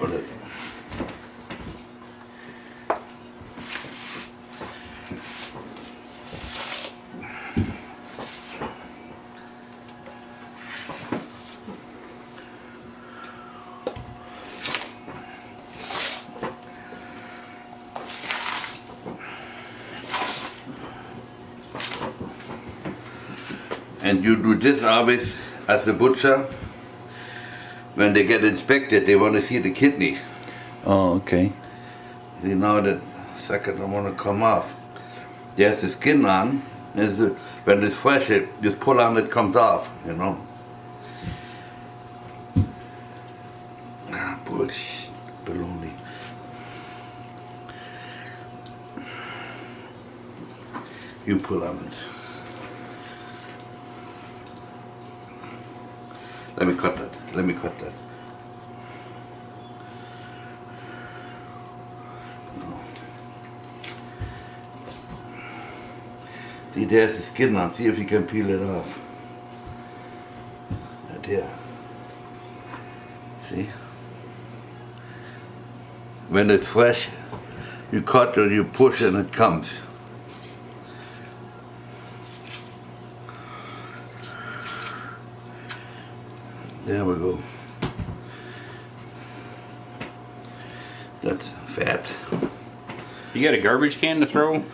Hold it. And you do this always as a butcher. When they get inspected, they want to see the kidney. Oh, okay. You know that sucker don't want to come off. There's the skin on. When it's fresh, it just pull on, it comes off. You know. Bullshit, baloney. You pull on it. Let me cut that. Let me cut that. No. See, there's the skin on. See if you can peel it off. Right there. See? When it's fresh, you cut or you push and it comes. There we go. That's fat. You got a garbage can to throw?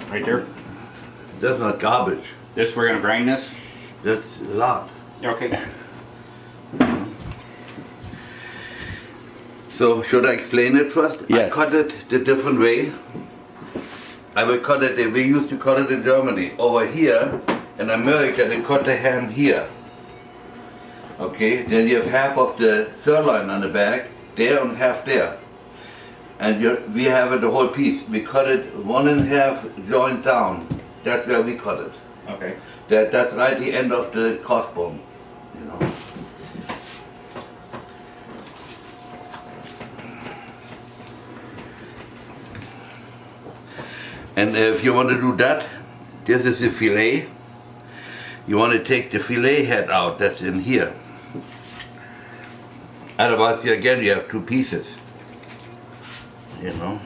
Right there? That's not garbage. This, we're gonna grind this? That's a lot. Okay. So, should I explain it first? Yes. I cut it the different way. I will cut it, we used to cut it in Germany. Over here, in America, they cut the ham here. Okay, then you have half of the sirloin on the back, there and half there. And we have it the whole piece. We cut it 1.5 joint down. That's where we cut it. Okay. That's right the end of the crossbone, you know. And if you want to do that, this is the fillet. You want to take the fillet head out, that's in here. Otherwise, again, you have two pieces. You know.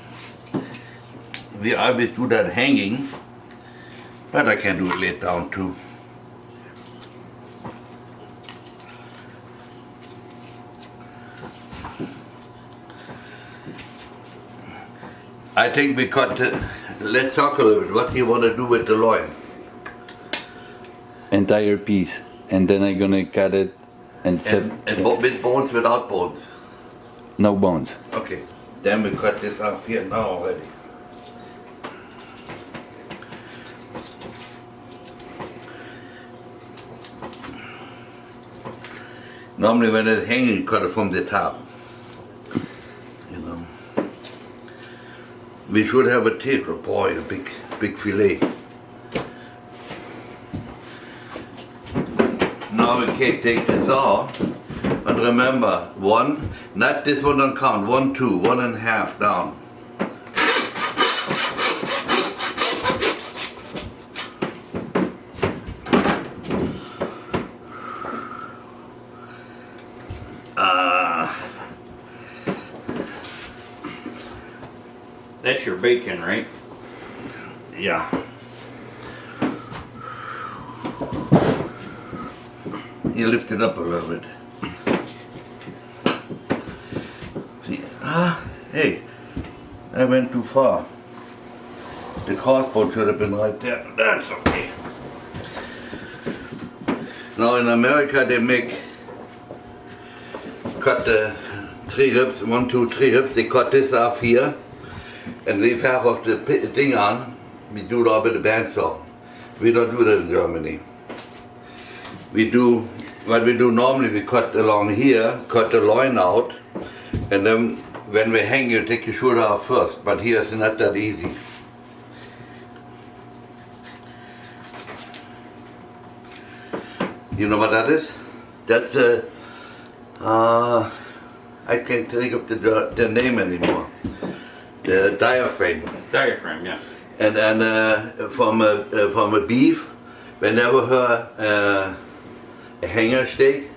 We always do that hanging, but I can do it laid down too. I think we cut, let's talk a little bit, what do you want to do with the loin? Entire piece, and then I'm gonna cut it and With bones, without bones? no bones. Okay, then we cut this off here now already. Normally when it's hanging, you cut it from the top. You know. We should have a tape, oh boy, a big fillet. Now we can take the saw, and remember, one, not this one don't count, 1, 2, 1.5 down. That's your bacon, right? Yeah. You lift it up a little bit. See, hey, I went too far. The crossbow should have been right there. That's okay. Now in America they cut the 3 ribs, 1, 2, 3 ribs. They cut this off here and leave half of the thing on. We do it all with the bandsaw. We don't do that in Germany. We do, what we do normally, we cut along here, cut the loin out, and then when we hang, you take your shoulder off first, but here it's not that easy. You know what that is? That's I can't think of the name anymore. The diaphragm. Diaphragm, yeah. And from a beef, whenever her a hanger steak,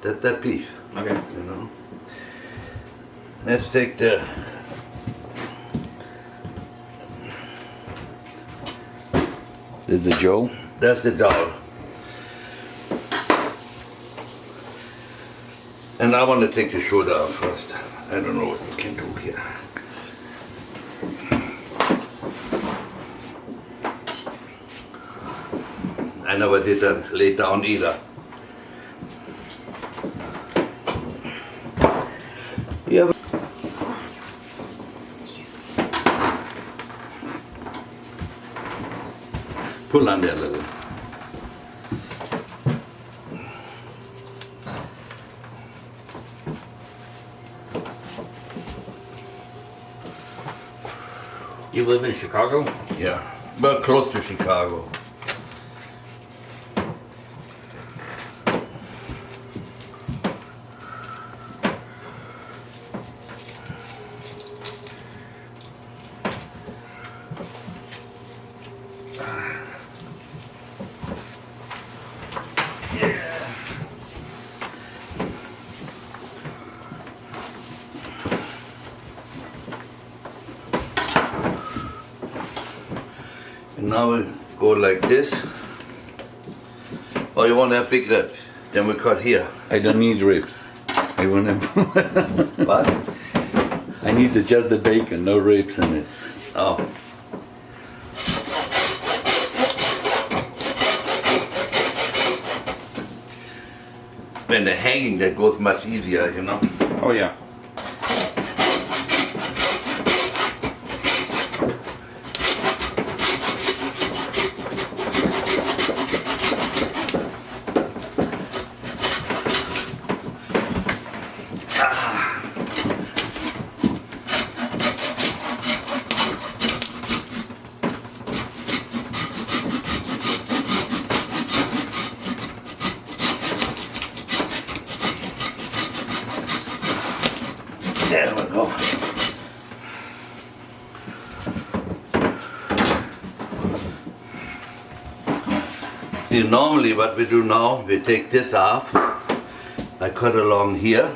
that's that piece. Okay. You know. Let's take the This is the Joe. that's the doll. And I want to take the shoulder off first. I don't know what we can do here. I never did that lay down either. Yeah. Pull on there a little. You live in Chicago? Yeah, but close to Chicago. And now we go like this. Oh, you want to have big ribs? Then we cut here. I don't need ribs. I want to. What? I need just the bacon, no ribs in it. Oh. When they're hanging, that goes much easier, you know. Oh yeah. There we go. See, normally what we do now, we take this off. I cut along here.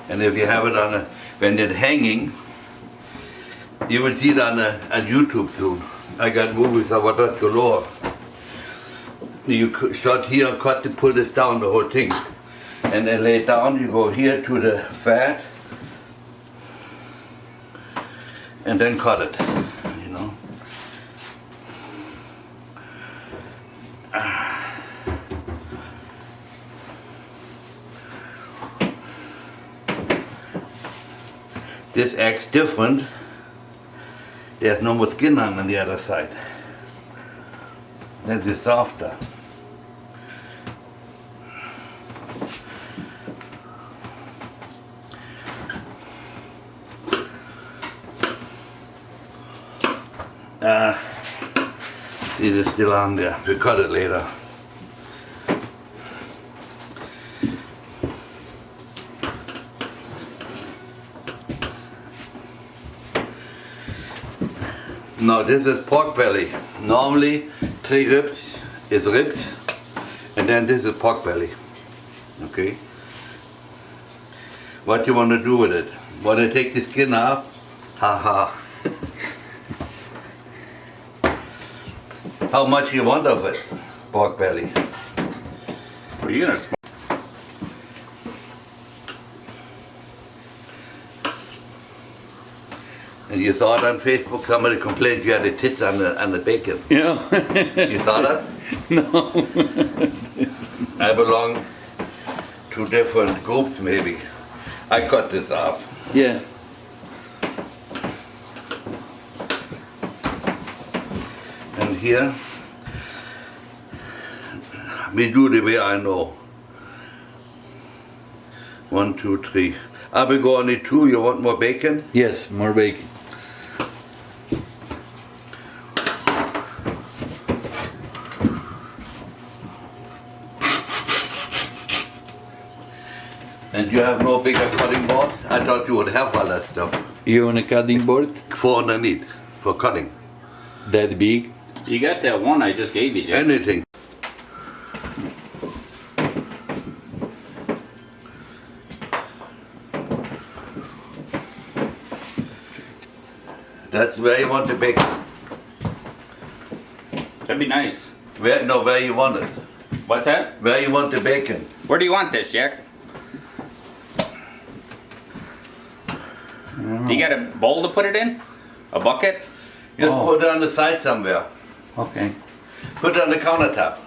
And if you have it on a, when it's hanging, you will see it on YouTube soon. I got movies of what that galore. You start here and cut to pull this down, the whole thing. And then lay it down, you go here to the fat. And then cut it, you know. This acts different. There's no more skin on the other side. This is softer. It is still on there. We cut it later. Now this is pork belly. Normally 3 ribs is ribs, and then this is pork belly. Okay. What you want to do with it? Want to take the skin off? Ha ha. How much you want of it? Pork belly. Are you gonna? And you saw it on Facebook, somebody complained you had the tits on the bacon. Yeah. You saw that? No. I belong to different groups maybe. I cut this off. Yeah. And here, we do the way I know. 1, 2, 3. I will go only 2, you want more bacon? Yes, more bacon. And you have no bigger cutting board? I thought you would have all that stuff. You want a cutting board? For underneath, for cutting. That big? You got that one I just gave you, Jeff. Anything. That's where you want the bacon. That'd be nice. Where you want it. What's that? Where you want the bacon. Where do you want this, Jack? Do you got a bowl to put it in? A bucket? Just Oh. put it on the side somewhere. Okay. Put it on the countertop.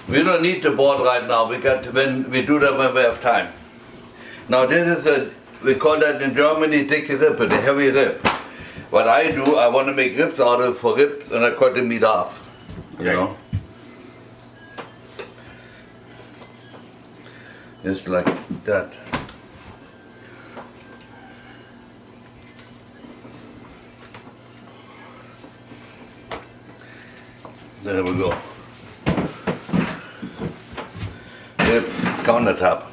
We don't need the board right now. We do that when we have time. Now this is we call that in Germany dicke Rippe, the heavy rib. What I do, I want to make ribs out of it for ribs, and I cut the meat off. You Okay. know, just like that. There we go. Rib countertop.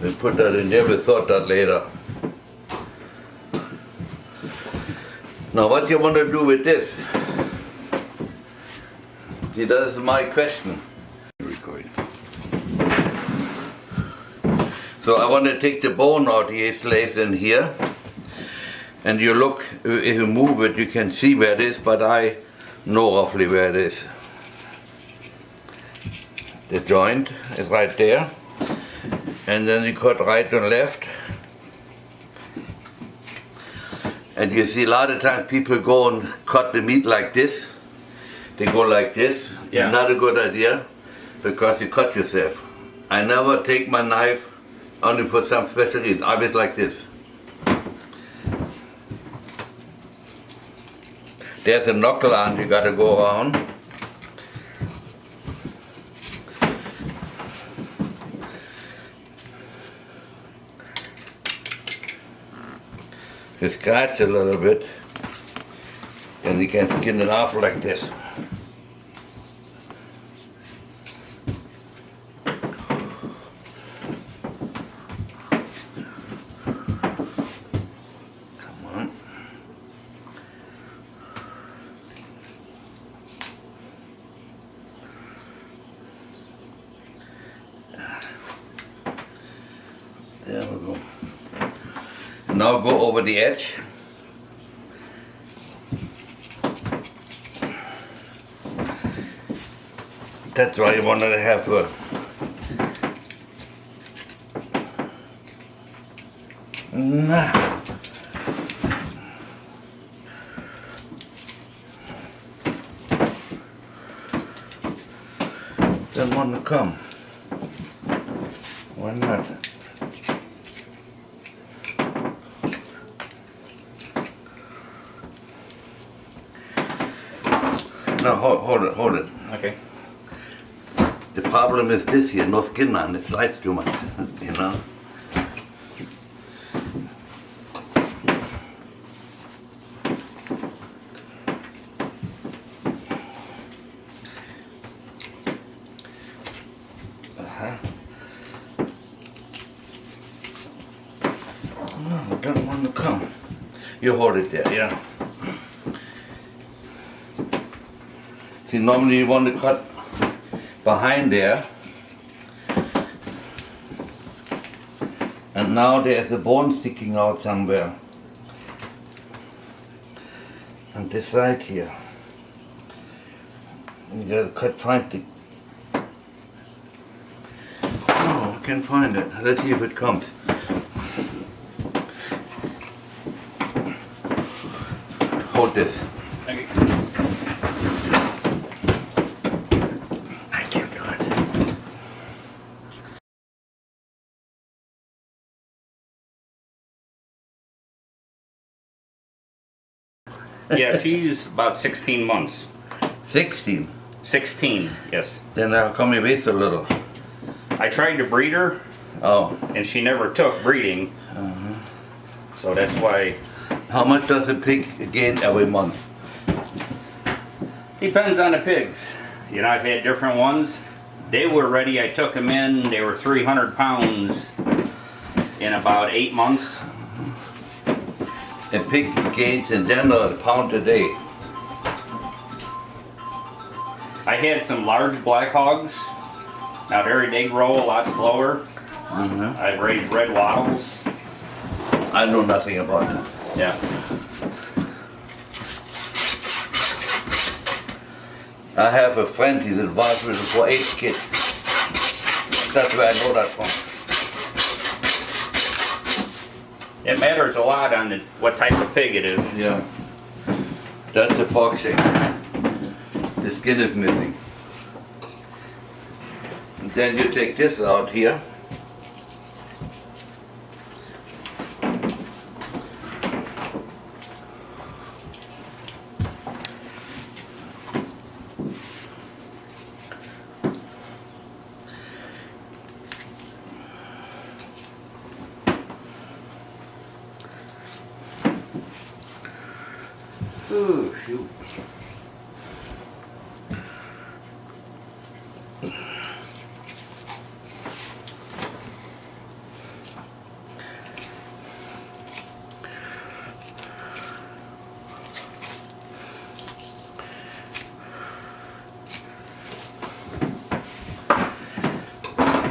We put that in there, we thought that later. Now what you want to do with this? See, that's my question. Record. So I want to take the bone out here, it's placed in here. And you look, if you move it, you can see where it is, but I know roughly where it is. The joint is right there. And then you cut right and left. And you see a lot of times people go and cut the meat like this. They go like this. Yeah. It's not a good idea because you cut yourself. I never take my knife only for some special reason. Always like this. There's a knuckle on, you gotta go around. You scratch a little bit, and you can skin it off like this. Come on. There we go. Now go over the edge. That's why you want to have a nah. Don't want to come. Why not? No, hold it. Okay. The problem is this here, no skin on it, slides too much, you know. No, don't want to come. You hold it there, yeah. See, normally you want to cut behind there. And now there's a bone sticking out somewhere. On this side here. You gotta cut find the. Oh, I can't find it. Let's see if it comes. Hold this. Okay. I can't do it. Yeah, she's about 16 months. 16. 16, yes. Then how come you weighs so little? I tried to breed her, Oh. and she never took breeding. So that's why. How much does a pig gain every month? Depends on the pigs. You know, I've had different ones. They were ready. I took them in. They were 300 pounds in about 8 months. And pig gains in general a pound a day. I had some large black hogs. Now they grow a lot slower. I've raised red wattles. I know nothing about it. Yeah. I have a friend, he's advised with for 8 kids. That's where I know that from. It matters a lot on what type of pig it is. Yeah. That's a pork shank. The skin is missing. And then you take this out here. Oh, shoot.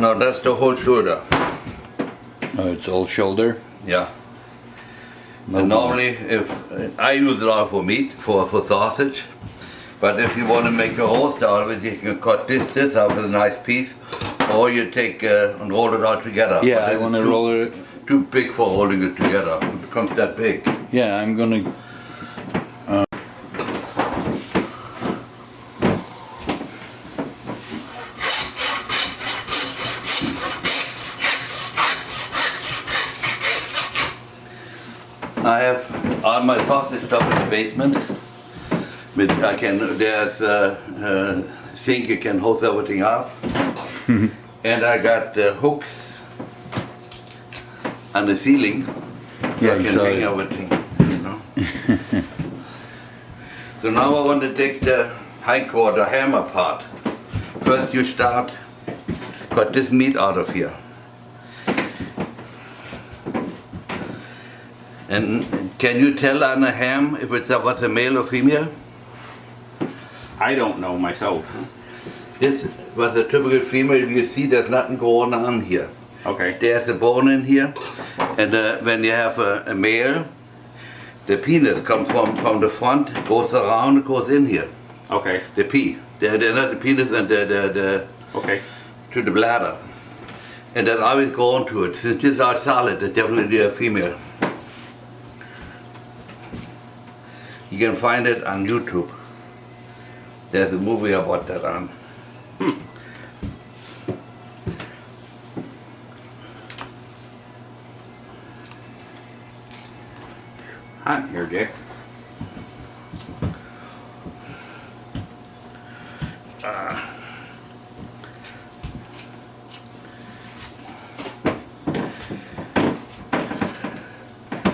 Now that's the whole shoulder. Oh, it's all shoulder? Yeah. No And more. normally, if I use it all for meat, for sausage, but if you want to make a roast out of it, you can cut this out with a nice piece, or you take and roll it out together. Yeah, But I it's want to roll it. too big for rolling it together. It becomes that big. Yeah, I'm gonna. I have all my sausage stuff in the basement. But there's a sink you can hose everything off. And I got hooks on the ceiling. So Yeah, I you can saw hang it. everything, you know. So now I want to take the hindquarter ham apart. First you cut this meat out of here. And can you tell on a ham if it was a male or female? I don't know myself. This was a typical female. You see there's nothing going on here. Okay. There's a bone in here, and when you have a male, the penis comes from the front, goes around, goes in here. Okay. The pea, not the penis and the Okay. to the bladder, and that's always going to it. Since these are solid, it's definitely a female. You can find it on YouTube. There's a movie about that on. Hot here, Jack.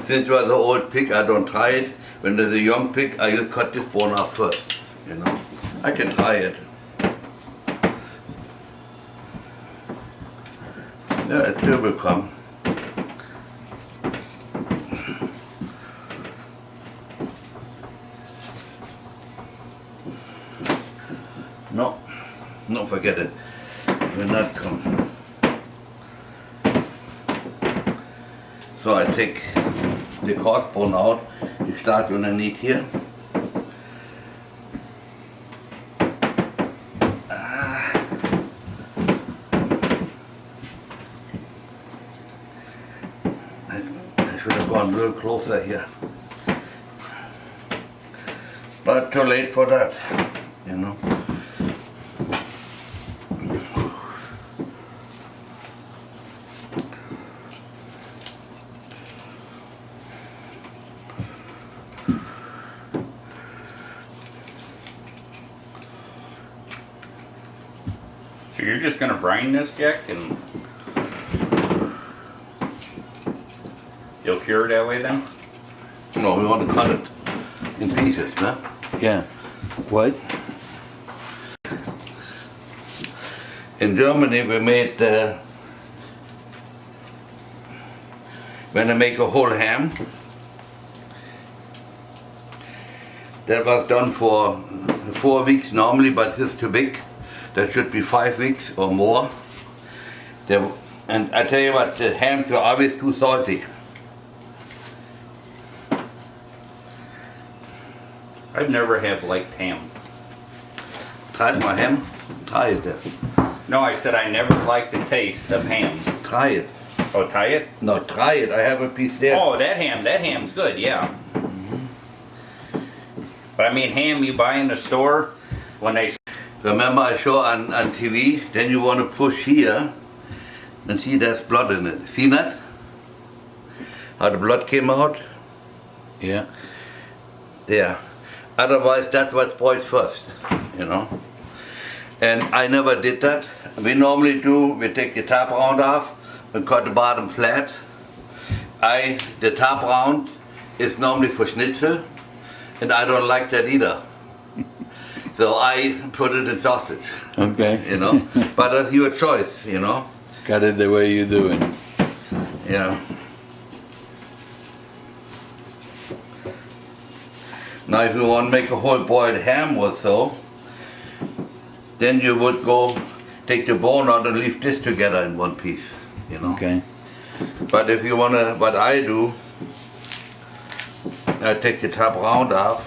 Since it was an old pig, I don't try it. When there's a young pig, I just cut this bone off first. You know, I can try it. Yeah, it still will come. No, forget it. Will not come. So I take the crossbone out. You start underneath here. I should have gone a little closer here. But too late for that, you know. So you're just gonna brine this, Jack, and you'll cure it that way then? No, we want to cut it in pieces, no? Yeah. What? In Germany, we made when I make a whole ham. That was done for 4 weeks normally, but this is too big. That should be 5 weeks or more. And I tell you what, the hams were always too salty. I've never have liked ham. Tried my ham? Try it. No, I said I never liked the taste of ham. Try it. Oh, tie it? No, try it. I have a piece there. Oh, that ham's good, yeah. But I mean, ham you buy in the store, when they... Remember I show on TV, then you want to push here and see there's blood in it. See that? How the blood came out? Yeah. There. Otherwise that's what spoils first, you know. And I never did that. We normally do, we take the top round off and cut the bottom flat. The top round is normally for schnitzel, and I don't like that either. So I put it in sausage. Okay. You know, but that's your choice, you know. Cut it the way you do it. Yeah. Now if you want to make a whole boiled ham or so, then you would go take the bone out and leave this together in one piece, you know. Okay. But if you want to, what I do, I take the top round off.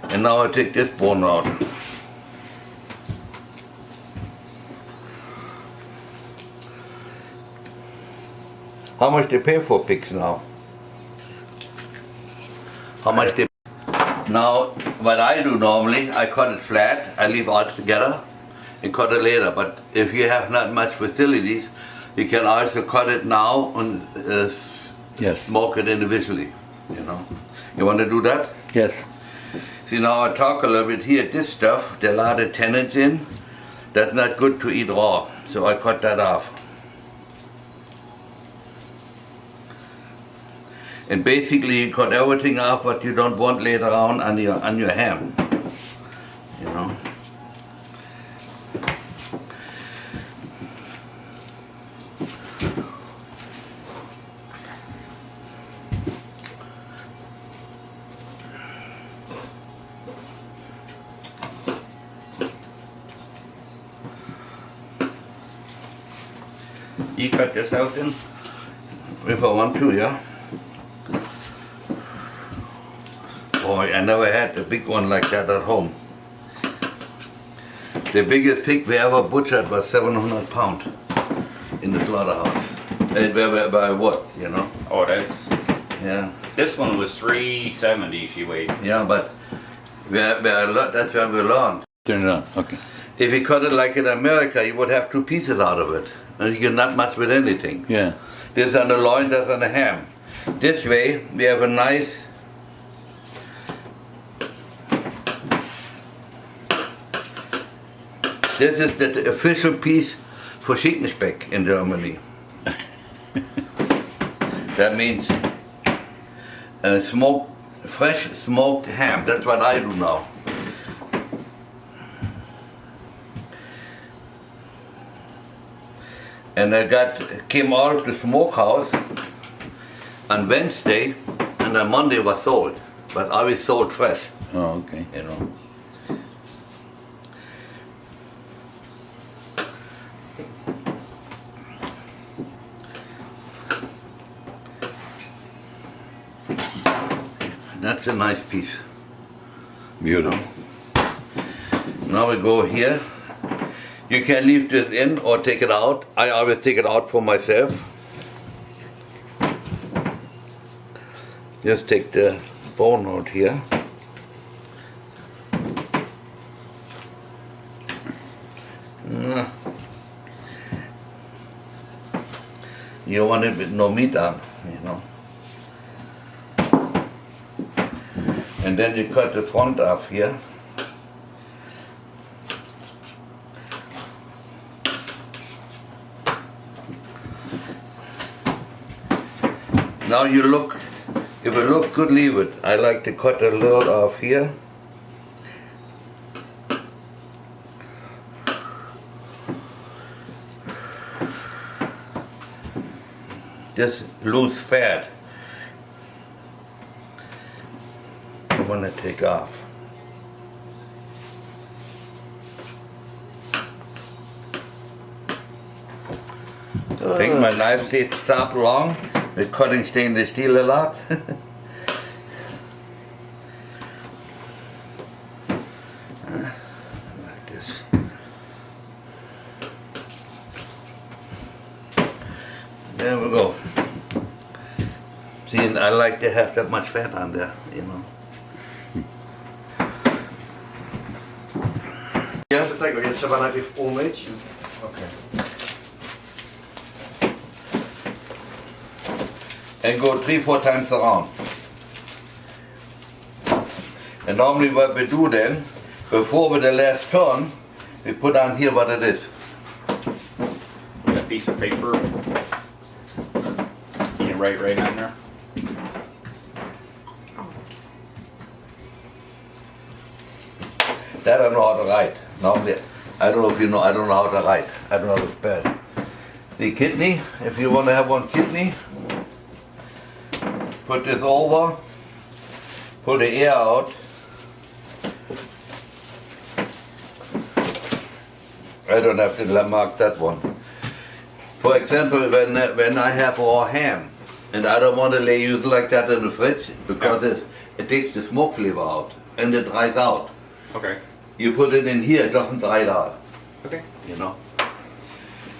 And now I take this bone out. How much they pay for pigs now? How much they... Now, what I do normally, I cut it flat, I leave all together and cut it later. But if you have not much facilities, you can also cut it now and Yes. smoke it individually, you know. You want to do that? Yes. See, now I talk a little bit here, this stuff, there are a lot of tannins in. That's not good to eat raw, so I cut that off. And basically you cut everything off what you don't want later on your ham, you know. You cut this out then? If I want to, yeah. Boy, I never had a big one like that at home. The biggest pig we ever butchered was 700 pounds in the slaughterhouse. By what, you know? Oh, that's... Yeah. This one was 370 she weighed. Yeah, but that's where we learned. Turn it on. Okay. If you cut it like in America, you would have 2 pieces out of it. And you get not much with anything. Yeah. This on the loin, that's on the ham. This way, we have a nice this is the official piece for Schinkenspeck in Germany. That means fresh smoked ham. That's what I do now. And I came out of the smokehouse on Wednesday, and on Monday was sold. But always sold fresh, Oh, okay. you know. That's a nice piece. Beautiful. Now we go here. You can leave this in or take it out. I always take it out for myself. Just take the bone out here. You want it with no meat on, you know. And then you cut the front off here. Now you look If it looks good, leave it. I like to cut a little off here. Just lose fat. I want to take off. I think my knife stays sharp long. With cutting stainless steel a lot. Like this. There we go. See, and I like to have that much fat on there, you know. Do tego je trzeba najpierw umyć. Okay. And go 3-4 times around. And normally what we do then, before with the last turn, we put on here what it is. A piece of paper. You can write right on there. That I don't know how to write. Normally, I don't know if you know, I don't know how to write. I don't know how to spell. The kidney, if you want to have one kidney, put this over, pull the air out. I don't have to mark that one. For example, when I have raw ham, and I don't want to lay it like that in the fridge, because it takes the smoke flavor out, and it dries out. Okay. You put it in here, it doesn't dry out, Okay. you know.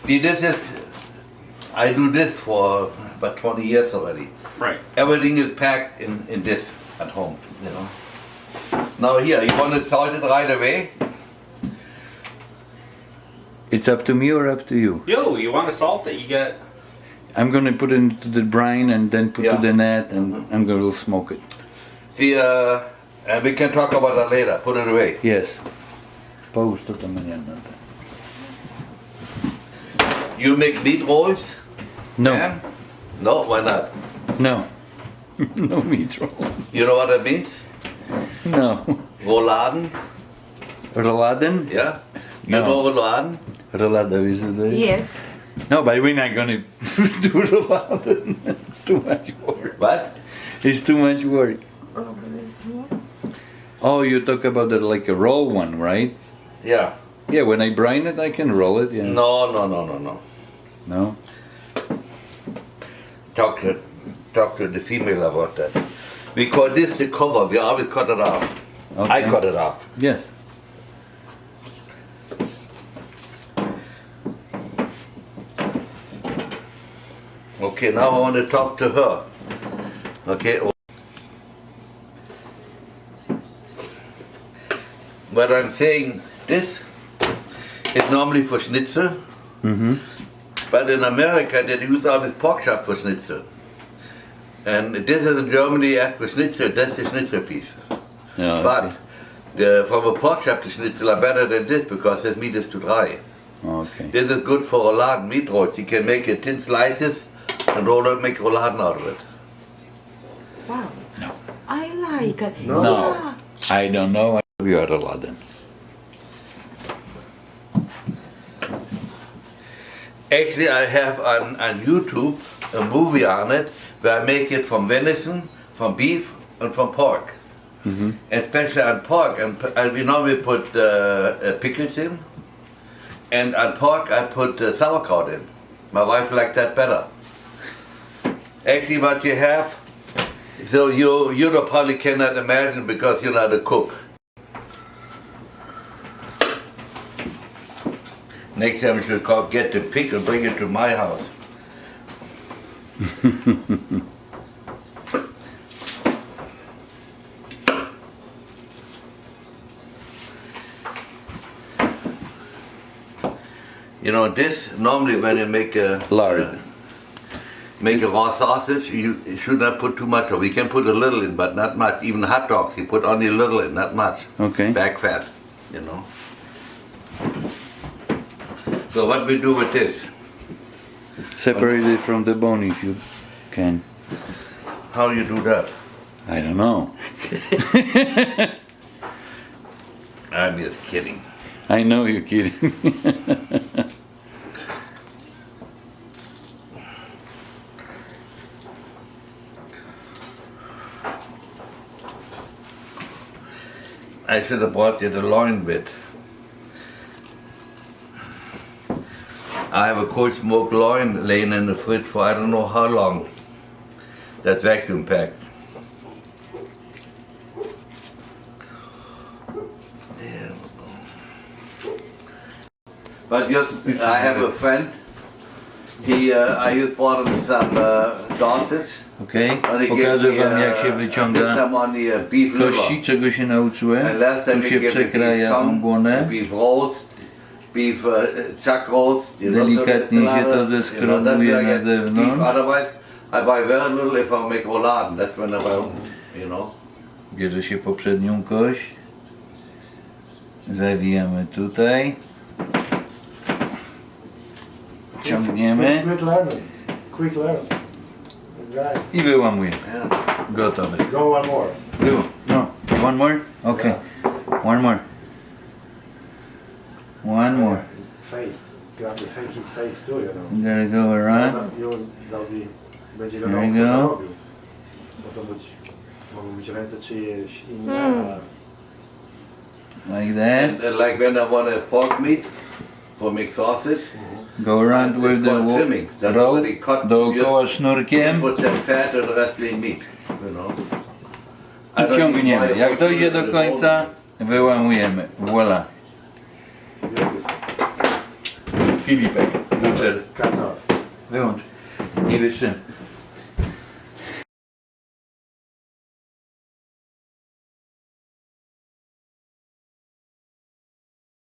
See, this is, I do this for about 20 years already. Right. Everything is packed in this at home, you know. Now here, you want to salt it right away? It's up to me or up to you? Yo, you want to salt it? You got. I'm gonna put it into the brine and then put Yeah. to the net and I'm gonna smoke it. See, and we can talk about that later. Put it away. Yes. Pause tot mañana. You make meat rolls? No, Ham? No, why not? no. No meat roll. You know what that means? No. Rouladen? Rouladen? Yeah? You No. know rouladen? Roulada, is it? Yes. No, but we're not gonna do rouladen. It's too much work. What? It's too much work. Oh, this one. Oh, you talk about the, like a roll one, right? Yeah. Yeah, when I brine it, I can roll it. Yeah. No. No. Talk to the female about that. We call this the cover. We always cut it off. I Okay. cut it off. Yes. Okay, now I want to talk to her. Okay. But I'm saying this is normally for schnitzel. Mm-hmm. But in America, they use always pork chop for schnitzel. And this is in Germany as for schnitzel, that's the schnitzel piece. Yeah, But from a pork chop, the schnitzel are better than this because this meat is too dry. okay. This is good for rouladen meat rolls. You can make it thin slices and roll it, make rouladen out of it. Wow. No. I like it. No. Yeah. I don't know. We are rouladen. Actually, I have on YouTube a movie on it where I make it from venison, from beef, and from pork. Mm-hmm. Especially on pork, and we normally put pickles in. And on pork, I put sauerkraut in. My wife liked that better. Actually, what you have, so you probably cannot imagine because you're not a cook. Next time you should get the pig and bring it to my house. You know, this normally when you make a Lard. make a raw sausage, you should not put too much of. You can put a little in, but not much. Even hot dogs, you put only a little in, not much. Okay. Back fat, you know. So what we do with this? Separate it from the bone if you can. How you do that? I don't know. I'm just kidding. I know you're kidding. I should have bought you the loin bit. I have a cold smoked loin laying in the fridge for I don't know how long. That's vacuum packed. There we go. But just, I have a friend. I just bought him some sausage. Okej, And he pokażę gave me, wam jak się I wyciąga did some on the beef liver. kości, czego się nauczyłem. And last time Tu we się gave the przekraja beef tą tongue, błonę. beef roast, beef chuck roast. Delikatnie się to zeskrobuje na zewnątrz. Beef. Otherwise, I buy very little if I make rouladen. That's when I buy, you know. Bierze się poprzednią kość. Zawijamy tutaj. Ciągniemy Quick learning. Quick learning. Right. i wyłamujemy. Yeah. Gotowe. Go one more. Było. No. One more? Okay. One more. One more. Face. You have to fake his face too, you know. You gotta go around. Będzie There wiadomo, you kto to go. robił. Bo to mogą być ręce czyjeś inne, a Like that. And like when I want to have pork meat for make sausage, Go around with the rope. Dookoła sznurkiem. put some fat and the rest lean meat, you know. I I don't ciągniemy. even buy Jak a dojdzie do pork końca, wyłamujemy. Voila. beautiful. Filipek. Butcher. Cut off. Wyłącz. Nie wyszczę.